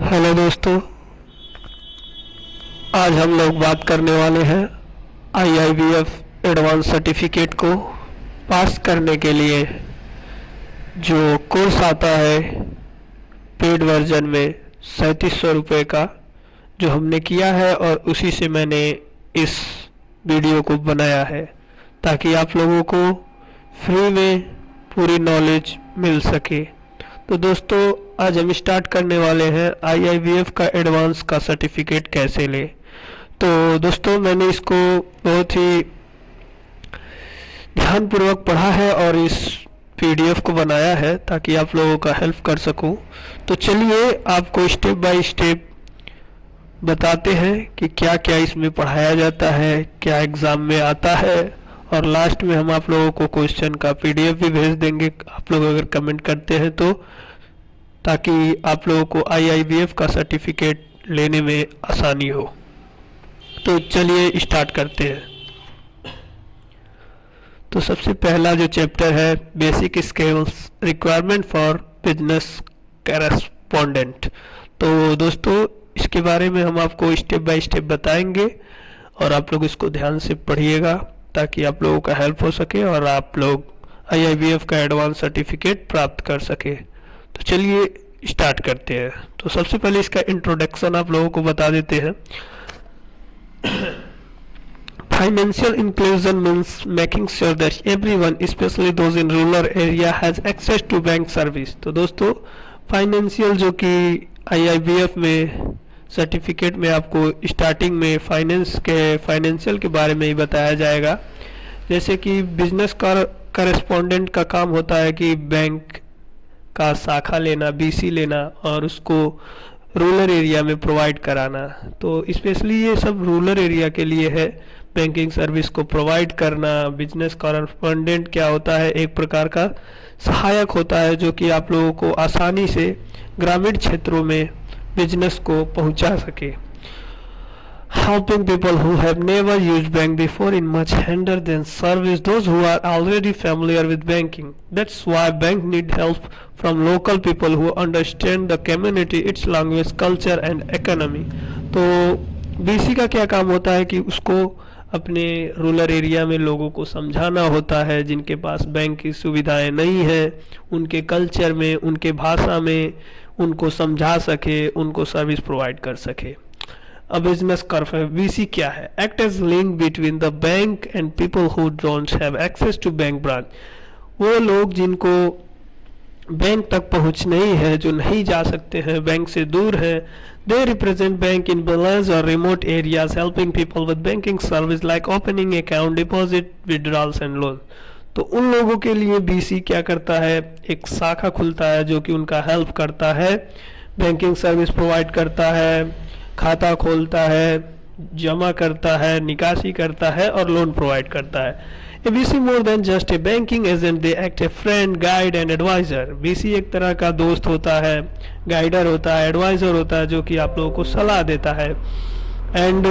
Hello दोस्तों, आज हम लोग बात करने वाले हैं IIBF एडवांस सर्टिफिकेट को पास करने के लिए जो कोर्स आता है पेड वर्जन में 3700 रुपये का, जो हमने किया है और उसी से मैंने इस वीडियो को बनाया है ताकि आप लोगों को फ्री में पूरी नॉलेज मिल सके। तो दोस्तों, आज हम स्टार्ट करने वाले हैं IIBF का एडवांस का सर्टिफिकेट कैसे ले। तो दोस्तों, मैंने इसको बहुत ही ध्यानपूर्वक पढ़ा है और इस PDF को बनाया है ताकि आप लोगों का हेल्प कर सकूं। तो चलिए आपको स्टेप बाय स्टेप बताते हैं कि क्या क्या इसमें पढ़ाया जाता है, क्या एग्ज़ाम में आता है, और लास्ट में हम आप लोगों को क्वेश्चन का PDF भी भेज देंगे आप लोग अगर कमेंट करते हैं तो, ताकि आप लोगों को IIBF का सर्टिफिकेट लेने में आसानी हो। तो चलिए स्टार्ट करते हैं। तो सबसे पहला जो चैप्टर है basic skills requirement for business correspondent. तो दोस्तों, इसके बारे में हम आपको स्टेप बाय स्टेप बताएंगे और आप लोग इसको ध्यान से पढ़िएगा ताकि आप लोगों का हेल्प हो सके और आप लोग IIBF का एडवांस सर्टिफिकेट प्राप्त कर सके। तो चलिए स्टार्ट करते हैं। तो सबसे पहले इसका इंट्रोडक्शन आप लोगों को बता देते हैं। Financial inclusion means making sure that everyone specially those in rural area has access to bank service. तो दोस्तों, फाइनेंशियल जो कि IIBF में सर्टिफिकेट में आपको स्टार्टिंग में फाइनेंशियल के बारे में ही बताया जाएगा। जैसे कि बिजनेस करेस्पोंडेंट का काम होता है कि बैंक का शाखा लेना, BC लेना और उसको रूरल एरिया में प्रोवाइड कराना। तो स्पेशली ये सब रूरल एरिया के लिए है, बैंकिंग सर्विस को प्रोवाइड करना। बिजनेस कॉरेस्पोंडेंट क्या होता है, एक प्रकार का सहायक होता है जो कि आप लोगों को आसानी से ग्रामीण क्षेत्रों में बिजनेस को पहुंचा सके। Helping people who have never used bank before in much hinder than service those who are already familiar with banking. That's why bank need help from local people who understand the community, its language, culture and economy. तो BC का क्या काम होता है कि उसको अपने rural area में लोगों को समझाना होता है जिनके पास बैंक की सुविधाएं नहीं हैं, उनके कल्चर में, उनके भाषा में उनको समझा सके, उनको सर्विस प्रोवाइड कर सके। A business corporate BC क्या है? Act as link between the bank and people who don't have access to bank branch. वो लोग जिनको बैंक तक पहुंच नहीं है, जो नहीं जा सकते हैं, बैंक से दूर हैं, they represent bank in villages or remote areas, helping people with banking service like opening account, deposit, withdrawals and loan. तो उन लोगों के लिए BC क्या करता है, एक शाखा खुलता है जो कि उनका हेल्प करता है, बैंकिंग सर्विस प्रोवाइड करता है, खाता खोलता है, जमा करता है, निकासी करता है और लोन प्रोवाइड करता है। A BC more than just a banking agent, they act a friend, guide and advisor. BC एक तरह का दोस्त होता है, गाइडर होता है, एडवाइजर होता है जो कि आप लोगों को सलाह देता है। And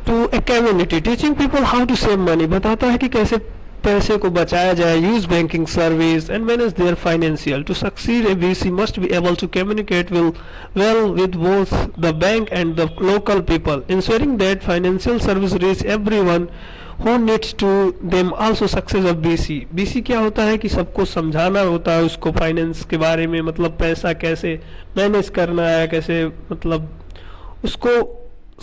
to a community, teaching people how to save money, बताता है कि कैसे पैसे को बचाया जाए, use banking service and manage their financial. To succeed a BC must be able to communicate well with both the bank and the local people, ensuring that financial service reach everyone who needs to them. Also success of BC क्या होता है कि सबको समझाना होता है उसको finance के बारे में, मतलब पैसा कैसे मैनेज करना है, कैसे मतलब उसको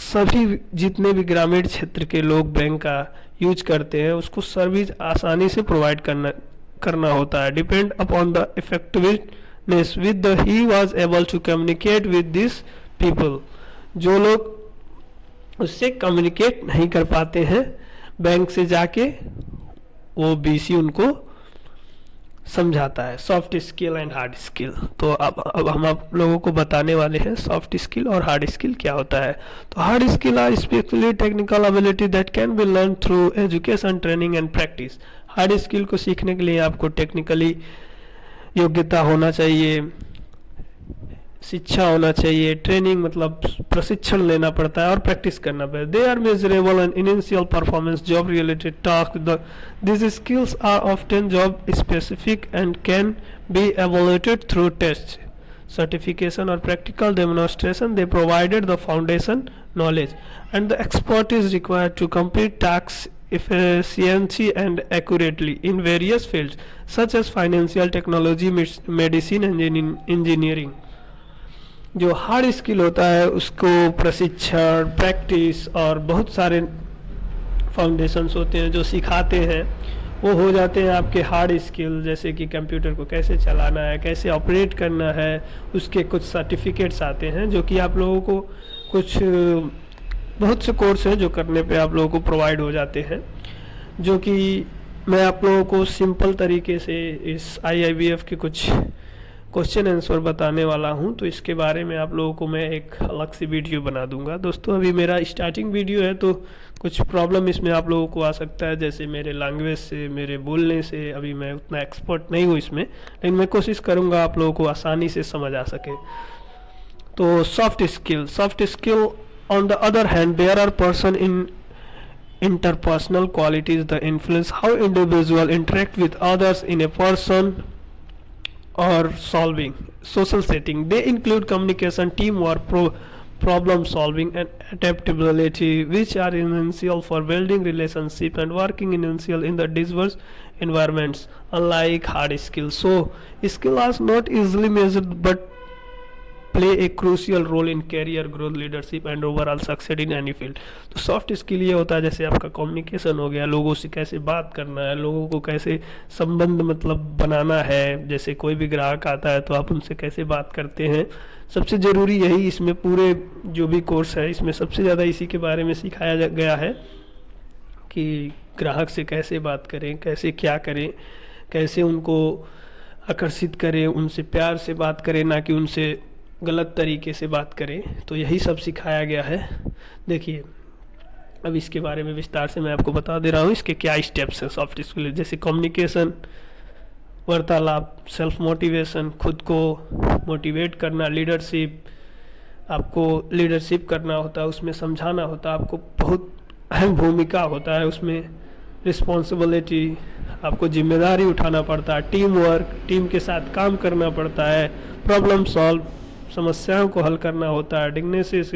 सभी जितने भी ग्रामीण क्षेत्र के लोग बैंक का यूज करते हैं उसको सर्विस आसानी से प्रोवाइड करना होता है। Depend upon the effectiveness with the he was able to communicate with this people. जो लोग उससे कम्युनिकेट नहीं कर पाते हैं बैंक से जाके, वो BC उनको समझाता है। Soft skill and hard skill. तो अब हम आप लोगों को बताने वाले हैं सॉफ्ट स्किल और हार्ड स्किल क्या होता है। तो hard skill are specially technical ability that can be learn through education, training and practice. Hard skill को सीखने के लिए आपको टेक्निकली योग्यता होना चाहिए, शिक्षा होना चाहिए, ट्रेनिंग मतलब प्रशिक्षण लेना पड़ता है और प्रैक्टिस करना पड़ता है। They are measurable and initial performance job related task. This skills are often job specific and can be evaluated through test. certification or practical demonstration. They provided the foundation knowledge, and the expert is required to complete tasks efficiently and accurately in various fields such as financial technology, medicine, engineering. जो hard skill होता है उसको प्रशिक्षण, practice और बहुत सारे foundations होते हैं जो सिखाते हैं, वो हो जाते हैं आपके हार्ड स्किल, जैसे कि कंप्यूटर को कैसे चलाना है, कैसे ऑपरेट करना है, उसके कुछ सर्टिफिकेट्स आते हैं जो कि आप लोगों को कुछ बहुत से कोर्स हैं जो करने पे आप लोगों को प्रोवाइड हो जाते हैं, जो कि मैं आप लोगों को सिंपल तरीके से इस IIBF के कुछ क्वेश्चन आंसर बताने वाला हूं। तो इसके बारे में आप लोगों को मैं एक अलग से वीडियो बना दूंगा। दोस्तों अभी मेरा स्टार्टिंग वीडियो है तो कुछ प्रॉब्लम इसमें आप लोगों को आ सकता है, जैसे मेरे लैंग्वेज से, मेरे बोलने से। अभी मैं उतना एक्सपर्ट नहीं हूँ इसमें, लेकिन मैं कोशिश करूँगा आप लोगों को आसानी से समझ आ सके। तो soft skill on the other hand, there are person in interpersonal qualities that influence how individual interact with others in a person or solving social setting. They include communication, teamwork, problem solving, and adaptability, which are essential for building relationship and working essential in the diverse environments, unlike hard skills. So skills are not easily measured but play a crucial role in career growth, leadership and overall success in any field. तो soft skill ये होता है जैसे आपका communication हो गया, लोगों से कैसे बात करना है, लोगों को कैसे संबंध मतलब बनाना है, जैसे कोई भी ग्राहक आता है तो आप उनसे कैसे बात करते हैं। सबसे ज़रूरी यही इसमें पूरे जो भी कोर्स है इसमें सबसे ज़्यादा इसी के बारे में सिखाया गया है कि ग्राहक से कैसे बात करें, कैसे क्या करें, कैसे उनको आकर्षित करें, उनसे प्यार से बात करें, ना कि उनसे गलत तरीके से बात करें। तो यही सब सिखाया गया है। देखिए अब इसके बारे में विस्तार से मैं आपको बता दे रहा हूँ, इसके क्या स्टेप्स हैं सॉफ्ट स्किल। जैसे कम्युनिकेशन, वार्तालाप, सेल्फ मोटिवेशन, खुद को मोटिवेट करना, लीडरशिप, आपको लीडरशिप करना होता है, उसमें समझाना होता है, आपको बहुत अहम भूमिका होता है उसमें, रिस्पॉन्सिबिलिटी, आपको जिम्मेदारी उठाना पड़ता है, टीम वर्क, टीम के साथ काम करना पड़ता है, प्रॉब्लम सॉल्व, समस्याओं को हल करना होता है, डिग्नेसिस,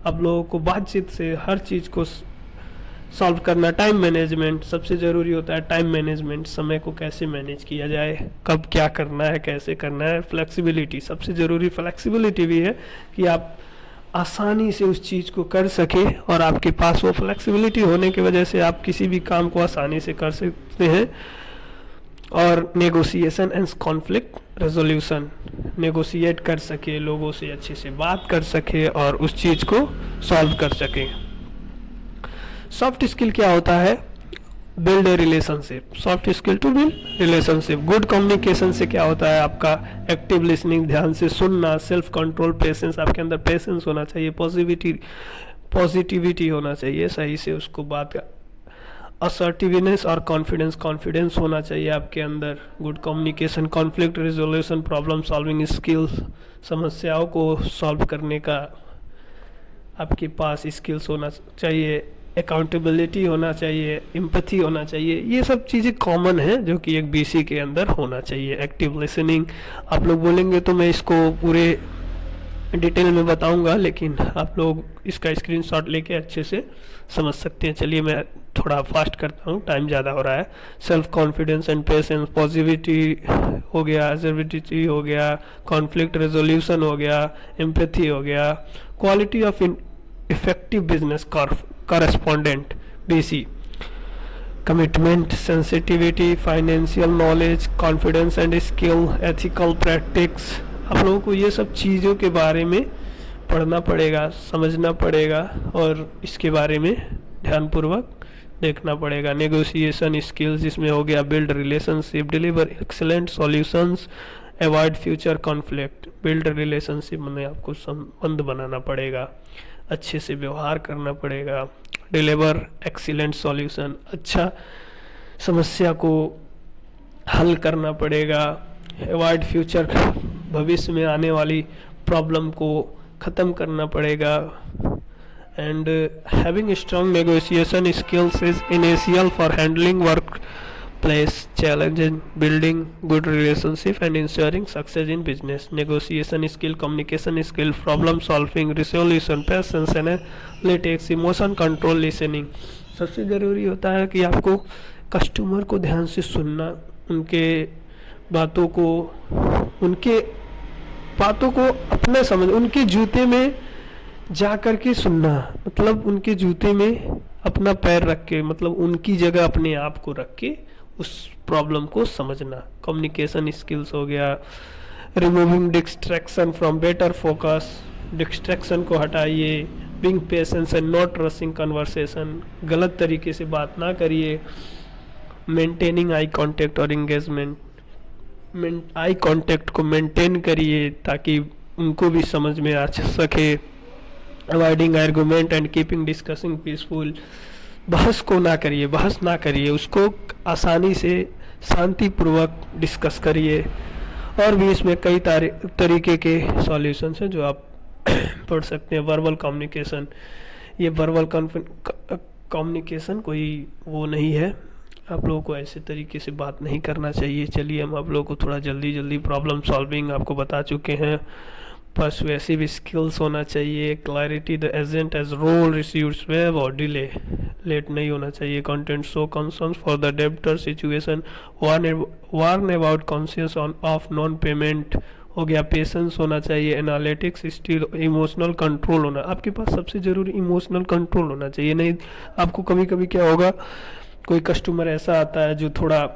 आप लोगों को बातचीत से हर चीज़ को सॉल्व करना, टाइम मैनेजमेंट सबसे ज़रूरी होता है, टाइम मैनेजमेंट, समय को कैसे मैनेज किया जाए, कब क्या करना है, कैसे करना है, फ्लेक्सिबिलिटी, सबसे ज़रूरी फ्लेक्सिबिलिटी भी है कि आप आसानी से उस चीज़ को कर सके, और आपके पास वो फ्लेक्सिबिलिटी होने की वजह से आप किसी भी काम को आसानी से कर सकते हैं। और negotiation and conflict resolution, negotiate कर सके, लोगों से अच्छे से बात कर सके और उस चीज़ को सॉल्व कर सके। सॉफ्ट स्किल क्या होता है? Build a relationship, soft skill to build relationship. Good communication से क्या होता है? आपका एक्टिव लिसनिंग, ध्यान से सुनना, सेल्फ कंट्रोल, पेशेंस, आपके अंदर पेशेंस होना चाहिए, पॉजिटिविटी होना चाहिए, सही से उसको बात, असर्टिवनेस और कॉन्फिडेंस होना चाहिए आपके अंदर। Good communication, conflict resolution, problem solving skills, समस्याओं को सॉल्व करने का आपके पास स्किल्स होना चाहिए, अकाउंटेबिलिटी होना चाहिए, एम्पैथी होना चाहिए। ये सब चीज़ें कॉमन हैं जो कि एक BC के अंदर होना चाहिए। एक्टिव लिसनिंग, आप लोग बोलेंगे तो मैं इसको पूरे डिटेल में बताऊंगा, लेकिन आप लोग इसका स्क्रीनशॉट लेके अच्छे से समझ सकते हैं। चलिए मैं थोड़ा फास्ट करता हूँ, टाइम ज़्यादा हो रहा है। Self confidence and patience, positivity हो गया, असर्टिविटी हो गया, कॉन्फ्लिक्ट रेजोल्यूशन हो गया, एम्पैथी हो गया, quality of effective business correspondent BC, commitment, sensitivity, financial knowledge, confidence and skill, ethical practice. आप लोगों को ये सब चीज़ों के बारे में पढ़ना पड़ेगा, समझना पड़ेगा और इसके बारे में ध्यानपूर्वक देखना पड़ेगा। नेगोशिएशन स्किल्स, जिसमें हो गया build relationship, deliver excellent solutions, avoid future conflict. Build relationship में आपको संबंध बनाना पड़ेगा, अच्छे से व्यवहार करना पड़ेगा। डिलीवर एक्सीलेंट सॉल्यूशन, अच्छा समस्या को हल करना पड़ेगा। अवॉइड फ्यूचर, भविष्य में आने वाली प्रॉब्लम को ख़त्म करना पड़ेगा। And having strong negotiation skills is initial for handling plays challenge in building good relationship and ensuring success in business. Negotiation skill, communication skill, problem solving, resolution, patience, analytics, emotion control, listening. सबसे ज़रूरी होता है कि आपको customer को ध्यान से सुनना, उनके बातों को उनके बातों को अपने समझ, उनके जूते में जा कर के सुनना, मतलब उनके जूते में अपना पैर रख के, मतलब उनकी जगह अपने आप को रख के उस प्रॉब्लम को समझना. कम्युनिकेशन स्किल्स हो गया. Removing distraction from better focus, distraction को हटाइए. Being patience and not rushing conversation, गलत तरीके से बात ना करिए. मेंटेनिंग आई कांटेक्ट और इंगेजमेंट, आई कांटेक्ट को मेंटेन करिए ताकि उनको भी समझ में आ सके. Avoiding argument and keeping discussing peaceful, बहस को ना करिए, बहस ना करिए, उसको आसानी से शांतिपूर्वक डिस्कस करिए. और भी इसमें कई तरीके के सॉल्यूशंस हैं जो आप पढ़ सकते हैं. वर्बल कम्युनिकेशन, ये वर्बल कम्युनिकेशन कोई वो नहीं है, आप लोगों को ऐसे तरीके से बात नहीं करना चाहिए. चलिए हम आप लोगों को थोड़ा जल्दी प्रॉब्लम सॉल्विंग आपको बता चुके हैं. पर्सुएसिव स्किल्स होना चाहिए. Clarity, the agent as role receives web और डिले, लेट नहीं होना चाहिए. Content show concerns for the debtor situation, warn about conscious of non payment हो गया. पेशेंस होना चाहिए. एनालिटिक्स स्किल, इमोशनल कंट्रोल होना, आपके पास सबसे ज़रूरी इमोशनल कंट्रोल होना चाहिए. नहीं आपको कभी कभी क्या होगा, कोई कस्टमर ऐसा आता है जो थोड़ा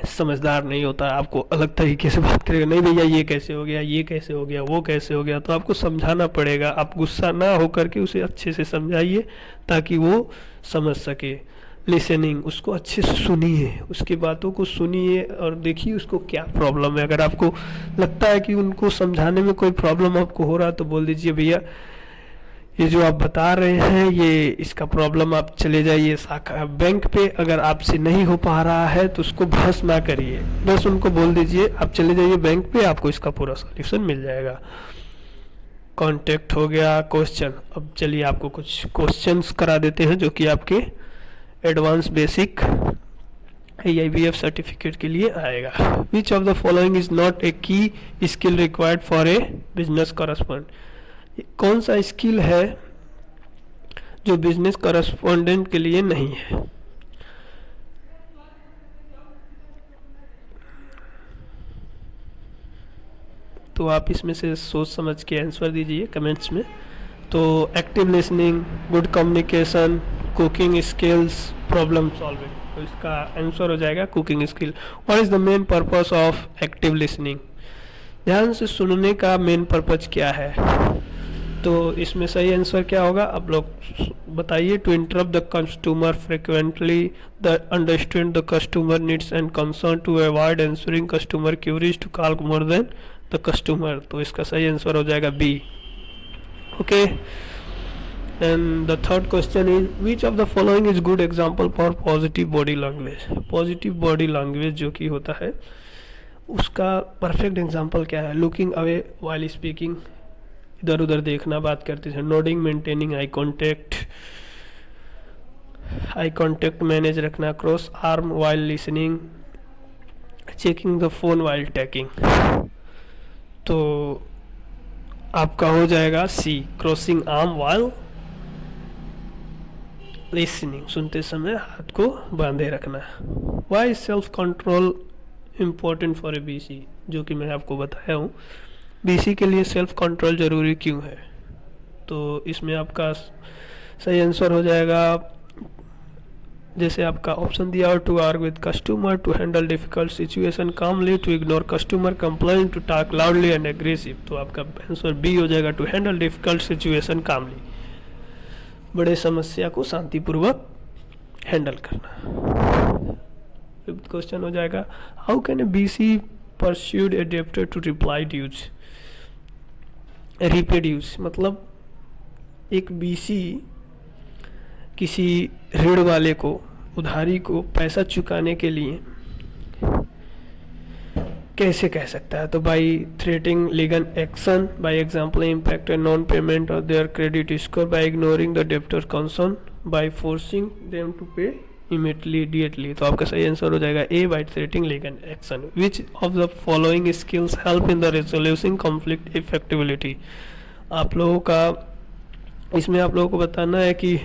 समझदार नहीं होता है, आपको अलग तरीके से बात करेगा. नहीं भैया ये कैसे हो गया, ये कैसे हो गया, वो कैसे हो गया, तो आपको समझाना पड़ेगा. आप गुस्सा ना होकर के उसे अच्छे से समझाइए ताकि वो समझ सके. लिसनिंग, उसको अच्छे से सुनिए, उसकी बातों को सुनिए और देखिए उसको क्या प्रॉब्लम है. अगर आपको लगता है कि उनको समझाने में कोई प्रॉब्लम आपको हो रहा है तो बोल दीजिए भैया ये जो आप बता रहे हैं ये इसका प्रॉब्लम, आप चले जाइए शाखा बैंक पे. अगर आपसे नहीं हो पा रहा है तो उसको बहस ना करिए, बस उनको बोल दीजिए आप चले जाइए बैंक पे, आपको इसका पूरा सॉल्यूशन मिल जाएगा. कॉन्टेक्ट हो गया. क्वेश्चन, अब चलिए आपको कुछ क्वेश्चंस करा देते हैं जो कि आपके एडवांस बेसिक AIBF सर्टिफिकेट के लिए आएगा. Which of the following is not a key skill required for a business correspondent, कौन सा स्किल है जो बिजनेस कॉरेस्पॉन्डेंट के लिए नहीं है. तो आप इसमें से सोच समझ के आंसर दीजिए कमेंट्स में. तो active listening, good communication, cooking skills, problem solving, तो इसका आंसर हो जाएगा cooking skill. What is the main purpose of active listening, ध्यान से सुनने का मेन पर्पज क्या है. तो इसमें सही आंसर क्या होगा आप लोग बताइए. To interrupt the customer frequently, the understand the customer needs and concern, to avoid answering customer queries, to call more than the customer. तो इसका सही आंसर हो जाएगा B. Okay, and the third question is which of the following is good example for positive body language. Positive body language जो कि होता है उसका परफेक्ट एग्जाम्पल क्या है. लुकिंग अवे वाइल स्पीकिंग, इधर उधर देखना बात करते थे. Nodding, maintaining eye contact manage रखना. Cross arm while listening, checking the phone while talking. तो आपका हो जाएगा C, crossing arm while listening, सुनते समय हाथ को बांधे रखना. Why self control important for a BC, जो कि मैं आपको बताया हूँ. BC के लिए सेल्फ कंट्रोल जरूरी क्यों है, तो इसमें आपका सही आंसर हो जाएगा जैसे आपका ऑप्शन दिया हो. To argue with customer, to handle difficult situation calmly, to ignore customer complaint, to talk loudly and aggressive. तो आपका आंसर बी हो जाएगा, to handle difficult situation calmly, बड़े समस्या को शांतिपूर्वक हैंडल करना. फिफ्थ क्वेश्चन हो जाएगा how can a BC persuade a debtor to reproduce, मतलब एक BC किसी ऋण वाले को, उधारी को पैसा चुकाने के लिए कैसे कह सकता है. तो by threatening legal action, by example impact non payment और their credit score, by ignoring the debtor concern, by forcing them to pay immediately, तो आपका सही आंसर हो जाएगा A, by threatening legal action. Which of the following skills help in the resolution conflict effectivity. आप लोगों का इसमें आप लोगों को बताना है कि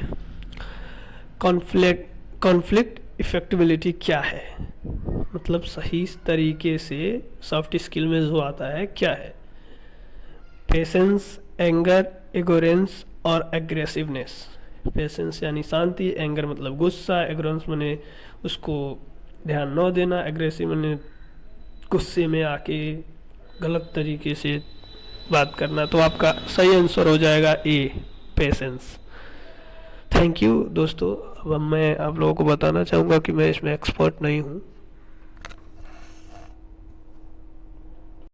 कॉन्फ्लिक्ट इफेक्टिबिलिटी क्या है, मतलब सही तरीके से सॉफ्ट स्किल में जो आता है क्या है। पेशेंस, एंगर, एगोरेंस और एग्रेसिवनेस। पेशेंस यानी शांति, एंगर मतलब गुस्सा, एग्रोरेंस माने उसको ध्यान न देना, एग्रेसिव माने गुस्से में आके गलत तरीके से बात करना। तो आपका सही आंसर हो जाएगा ए, पेशेंस। थैंक यू दोस्तों। अब मैं आप लोगों को बताना चाहूँगा कि मैं इसमें एक्सपर्ट नहीं हूँ,